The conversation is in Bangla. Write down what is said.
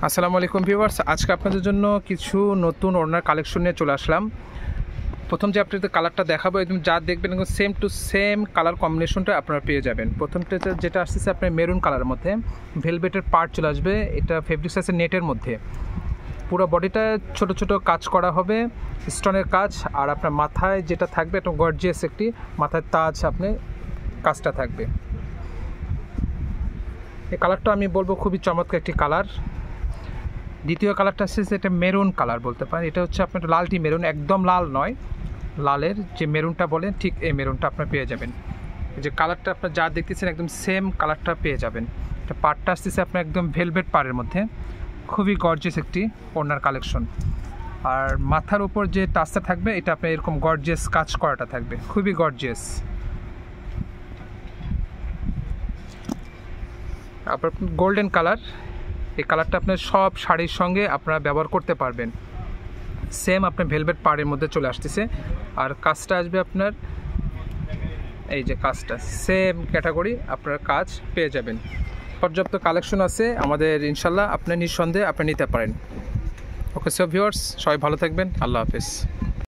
আসসালামু আলাইকুম ভিউয়ার্স, আজকে আপনাদের জন্য কিছু নতুন ওড়নার কালেকশন নিয়ে চলে আসলাম। প্রথম যে আপনাদের কালারটা দেখাবো, একদম যা দেখবেন একদম সেম টু সেম কালার কম্বিনেশনটা আপনারা পেয়ে যাবেন। প্রথমটা যেটা আসতেছে আপনার মেরুন কালারের মধ্যে ভেলভেটের পার্ট চলে আসবে, এটা ফেব্রিক্স আছে নেটের মধ্যে। পুরো বডিটা ছোট ছোট কাজ করা হবে, স্টোনের কাজ। আর আপনার মাথায় যেটা থাকবে একটা গর্জিয়াস একটি মাথায় তাজ আপনি কাজটা থাকবে। এই কালারটা আমি বলবো খুবই চমৎকার একটি কালার। দ্বিতীয় কালারটা আসছে এটা মেরুন কালার বলতে পারেন, এটা হচ্ছে আপনার লালটি মেরুন, একদম লাল নয়, লালের যে মেরুনটা বলেন ঠিক এই মেরুনটা আপনার পেয়ে যাবেন। এই যে কালারটা আপনার যা দেখতেছেন একদম সেম কালারটা পেয়ে যাবেন। এটা পাড়টা আসতেছে আপনার একদম ভেলভেট পাড়ের মধ্যে, খুবই গর্জিয়াস একটি ওড়নার কালেকশন। আর মাথার উপর যে টাচটা থাকবে এটা আপনার এরকম গর্জিয়াস কাজ করাটা থাকবে, খুবই গর্জিয়াস। আপনার গোল্ডেন কালার, এই কালারটা আপনার সব শাড়ির সঙ্গে আপনারা ব্যবহার করতে পারবেন। সেম আপনার ভেলভেট পাড়ের মধ্যে চলে আসতেছে। আর কাজটা আসবে আপনার এই যে কাজটা সেম ক্যাটাগরি আপনার কাজ পেয়ে যাবেন। পর্যাপ্ত কালেকশন আছে আমাদের, ইনশাল্লাহ আপনি নিঃসন্দেহে আপনি নিতে পারেন। ওকে সো ভিউয়ার্স, সবাই ভালো থাকবেন, আল্লাহ হাফেজ।